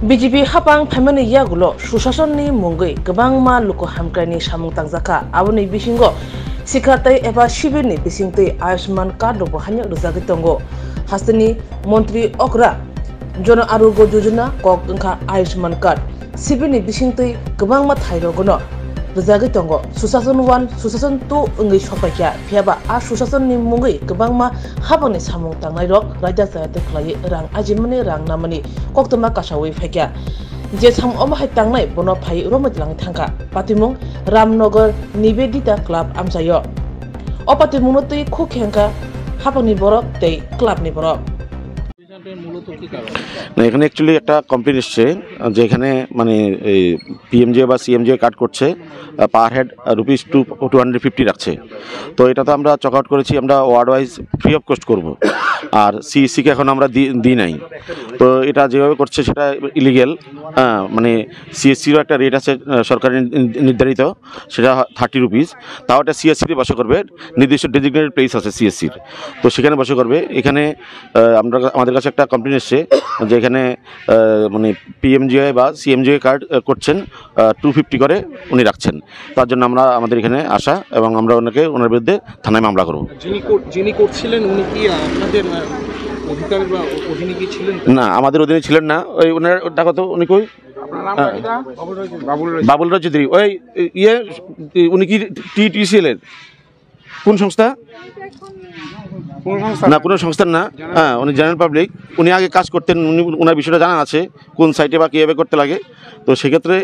BJP hapang phaimani yagulo susasonni mungoi gabangma luko hamkrani samung tangjaka aboni bisingo sikhatai eba shibirni bisingtei Ayushman card robo hanya rujagi tongo hastani montri okra jono arogo yojana kok engka Ayushman card sibirni bisingtei gabangma thairogono rujagi tongo susason 1 susason 2 engai sopakya phiaba a susasonni mungoi gabangma habangni samung tangnai rok raja sayate khlai rang ajimani rang namani koktoma kasawi phekya je sam oma hai tangnai bono phai romatlang thangka patimung Ramnagar Nivedita Club amsayo o patimung no tei khokhenka habangni borok tei club ni borok না এখানে actually একটা complain এসেছে যে এখানে মানে এই পিএমজে বা সিএমজে card করছে পার হেড রুপিস 250 রাখছে তো এটা তো আমরা চেক আউট করেছি আমরা word wise free of cost করব আর সিইসি কে এখন আমরা দিই নাই তো এটা যেভাবে করছে সেটা ইলিগ্যাল মানে সিএসসিরও একটা রেট আছে সরকারি নির্ধারিত সেটা 30 রুপিস তাও এটা সিএসসিতে বসে করবে নির্দিষ্ট ডেজিগনেটেড প্লেস আছে সিএসসির তো সেখানে বসে করবে এখানে আমরা আমাদের কাছে একটা কমপ্লেইন এসেছে যে এখানে মানে পিএমজিআই বা সিএমজিআই কার্ড করছেন 250 করে উনি রাখছেন তার জন্য আমরা আমাদের এখানে আসা এবং আমরা ওনার বিরুদ্ধে থানায় মামলা করব যিনি করছিলেন উনি কি আপনাদের অধিকার বা অধীনে কি ছিলেন না আমাদের অধীনে ছিলেন না ওই ওনার টাকা তো উনি কই বাবুল রাজ চৌধুরী ওই ইয়ে উনি কি টিটিসিএল এর কোন সংস্থা না কোনো সংস্থান না হ্যাঁ উনি জেনারেল পাবলিক উনি আগে কাজ করতেন উনি ওনার বিষয়টা জানা আছে কোন সাইটে বা কীভাবে করতে লাগে তো সেক্ষেত্রে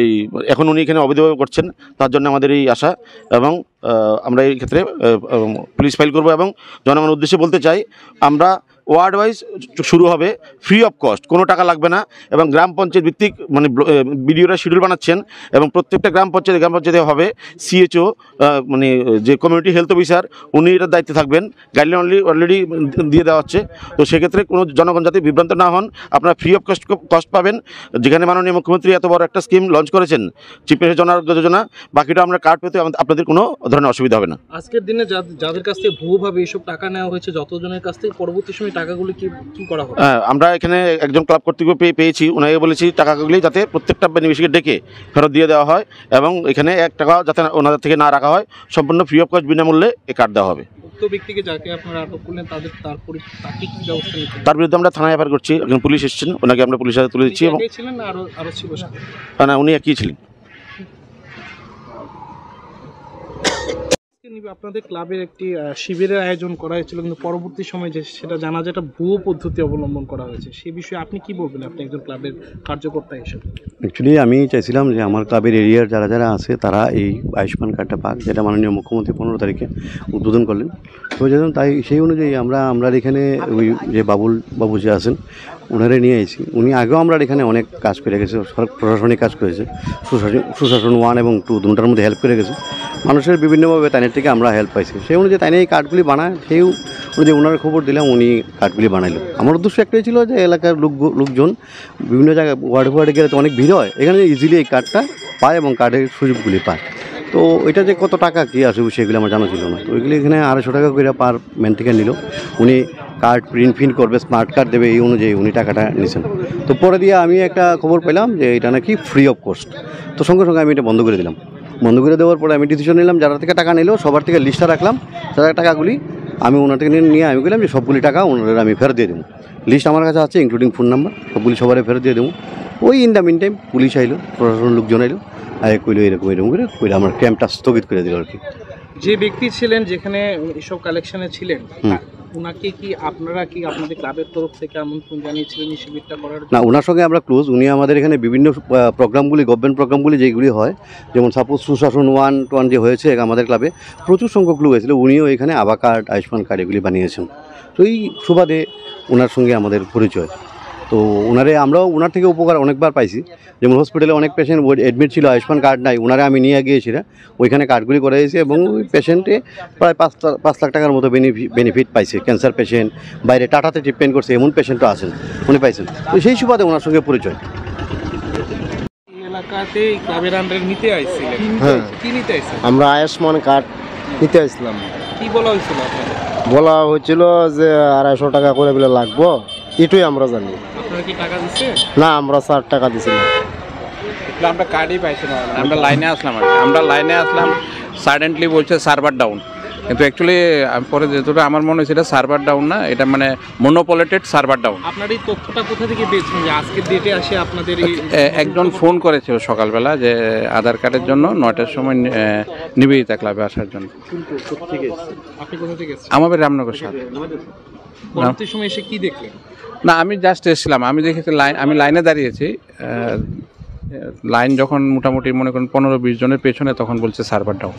এই এখন উনি এখানে অবৈধভাবে করছেন তার জন্য আমাদের এই আশা এবং আমরা এই ক্ষেত্রে পুলিশ ফাইল করব এবং জনগণের উদ্দেশ্যে বলতে চাই আমরা ওয়ার্ড ওয়াইজ শুরু হবে ফ্রি অফ কস্ট কোনো টাকা লাগবে না এবং গ্রাম পঞ্চায়েত ভিত্তিক মানে বিডিওরা শিডিউল বানাচ্ছেন এবং প্রত্যেকটা গ্রাম পঞ্চায়েতে হবে সিএচও মানে যে কমিউনিটি হেলথ অফিসার উনি এটার দায়িত্বে থাকবেন গাইডলাইন অলরেডি দিয়ে দেওয়া হচ্ছে তো সেক্ষেত্রে কোনো জনগণ যাতে বিভ্রান্ত না হন আপনারা ফ্রি অফ কস্ট পাবেন যেখানে মাননীয় মুখ্যমন্ত্রী এত বড় একটা স্কিম লঞ্চ করেছেন চিফ মিনিস্টার জন আরোগ্য যোজনা বাকিটা আমরা কার্ড পেতে আপনাদের কোনো ধরনের অসুবিধা হবে না আজকের দিনে যাদের কাছ থেকে ভুয়োভাবে এইসব টাকা নেওয়া হয়েছে যতজনের কাছ থেকে পরবর্তী সময় টাকাগুলো কি করা হবে আমরা এখানে একজন ক্লাব কর্তৃপক্ষ পেয়েছি ওনাকে বলেছি টাকাগুলি যাতে প্রত্যেকটা বেনিফিশিয়ারিকে ডেকে ফেরত দিয়ে দেওয়া হয় এবং এখানে 1 টাকা যাতে ওনাদের থেকে না রাখা হয় সম্পূর্ণ ফ্রি অফ কস্ট বিনামূল্যে এই কার্ড দেওয়া হবে উক্ত ব্যক্তিকে যাকে আপনারা আটক করলেন তাকে কি ব্যবস্থা নিতে তার বিরুদ্ধে আমরা থানায় এফআইআর করছি একজন পুলিশ এসেছেন ওনাকে আমরা পুলিশের হাতে তুলে দিচ্ছি এবং ছিলেন না আরো ছিল না উনি একই ছিলেন আপনাদের ক্লাবের একটি শিবিরের আয়োজন করা হয়েছিল কিন্তু পরবর্তী সময় যে সেটা জানা যায় একটা ভুয়ো পদ্ধতি অবলম্বন করা হয়েছে সেই বিষয়ে আপনি কি বলবেন আপনি একজন ক্লাবের কার্যকর্তা হিসেবে অ্যাকচুয়ালি আমি চাইছিলাম যে আমার ক্লাবের এরিয়ার যারা আছে তারা এই আয়ুষ্মান কার্ডটা পাক যেটা মাননীয় মুখ্যমন্ত্রী 15 তারিখে উদ্বোধন করলেন তো যেমন তাই সেই অনুযায়ী আমরা এখানে ওই যে বাবু যে আছেন ওনারে নিয়ে এসেছি উনি আগেও আমরা এখানে অনেক কাজ করে গেছে প্রশাসনিক কাজ করেছে সুশাসন 1 এবং 2 দুটার মধ্যে হেল্প করে গেছে মানুষের বিভিন্নভাবে তাইনের থেকে আমরা হেল্প পাইছি সেই অনুযায়ী তাইনে এই কার্ডগুলি বানায় সেই অনুযায়ী ওনার খবর দিলাম উনি কার্ডগুলি বানাইলো আমার উদ্দেশ্য একটাই ছিল যে এলাকার লোকজন বিভিন্ন জায়গায় ওয়ার্ডে গেলে তো অনেক ভিড় হয় এখানে ইজিলি এই কার্ডটা পায় এবং কার্ডের সুযোগগুলি পায় তো এটা যে কত টাকা কী আসবে সেগুলো আমার জানা ছিল না তো ওইগুলি এখানে 250 টাকা করে পার ম্যান থেকে নিল উনি কার্ড প্রিন্ট করবে স্মার্ট কার্ড দেবে এই অনুযায়ী উনি টাকাটা নিয়েছেন তো পরে দিয়ে আমি একটা খবর পেলাম যে এটা নাকি ফ্রি অফ কস্ট তো সঙ্গে সঙ্গে আমি এটা বন্ধ করে দিলাম বন্ধ করে দেওয়ার পরে আমি ডিসিশন নিলাম যারা থেকে টাকা নিল সবার থেকে লিস্টটা রাখলাম যারা টাকাগুলি আমি ওনার থেকে নিয়ে আমি বললাম যে সবগুলি টাকা ওনারা আমি ফেরত দিয়ে দেবো লিস্ট আমার কাছে আছে ইনক্লুডিং ফোন নাম্বার সবগুলি সবারই ফেরত দিয়ে দেবো ওই in the meantime police আইলো প্রশাসনের লোকজন আইলো কইলো এরকম করে আমার ক্যাম্পটা স্থগিত করে দিল আর কি যে ব্যক্তি ছিলেন যেখানে এসব কালেকশনে ছিলেন ওনাকে কি আপনারা কি আপনাদের ক্লাবের তরফ থেকে আমন্ত্রণ জানিয়েছিলেন এই শিবিরটা করার না ওনার সঙ্গে আমরা ক্লোজ উনি আমাদের এখানে বিভিন্ন প্রোগ্রামগুলি গভর্নমেন্ট প্রোগ্রামগুলি যেগুলি হয় যেমন সাপোজ সুশাসন 1 যে হয়েছে আমাদের ক্লাবে প্রচুর সংখ্যক লোক হয়েছিল উনিও এখানে আভা কার্ড আয়ুষ্মান কার্ড এগুলি বানিয়েছেন তো এই সুবাদে ওনার সঙ্গে আমাদের পরিচয় তো আমরাও ওনার থেকে উপকার অনেকবার পাইছি যেমন হসপিটালে অনেক পেশেন্ট অ্যাডমিট ছিল আয়ুষ্মান কার্ড নাই ওনারা আমি নিয়ে গিয়েছিলাম ওইখানে কার্ডগুলি করে দিয়েছি এবং ওই পেশেন্টে প্রায় 5 লাখ টাকার মতো বেনিফিট পাইছে ক্যান্সার পেশেন্ট বাইরে টাটাতে ট্রিটমেন্ট করছে এমন পেশেন্টও আছেন উনি পাইছেন তো সেই সুবাদে ওনার সঙ্গে পরিচয় এলাকাতে ক্লাবের আন্ডারে নিতে আইছিলেন কি নিতে আইছিলেন আমরা আয়ুষ্মান কার্ড নিতে আইছিলাম কি বলা হয়েছিল আপনাদের বলা হয়েছিল যে 250 টাকা করে বলে লাগবো, এটাই আমরা জানি। আপনারা কি টাকা দিচ্ছে? না, আমরা 4 টাকা দিছি না। আমরা কার্ডই পাইছিলাম, আমরা লাইনে আসলাম আর কি। আমরা লাইনে আসলাম, সাডেনলি বলছে সার্ভার ডাউন, কিন্তু অ্যাকচুয়ালি পরে যেটা আমার মনে হয়েছে এটা সার্ভার ডাউন না, এটা মানে মনোপলিটেড সার্ভার ডাউন। আপনার এই তথ্যটা কোথা থেকে পেয়েছেন যে আজকের ডেটে আসে আপনাদের এই একজন ফোন করেছিল সকালবেলা যে আধার কার্ডের জন্য 9টার সময় নিবেদিতা ক্লাবে আসার জন্য। আপনি কোথা থেকে এসেছেন? আমার বাড়ি রামনগর সাথে। পরবর্তী সময় এসে কি দেখলেন? না, আমি জাস্ট এসেছিলাম, আমি দেখেছি আমি লাইনে দাঁড়িয়েছি, লাইন যখন মোটামুটি মনে করেন 15-20 জনের পেছনে, তখন বলছে সার্ভার ডাউন।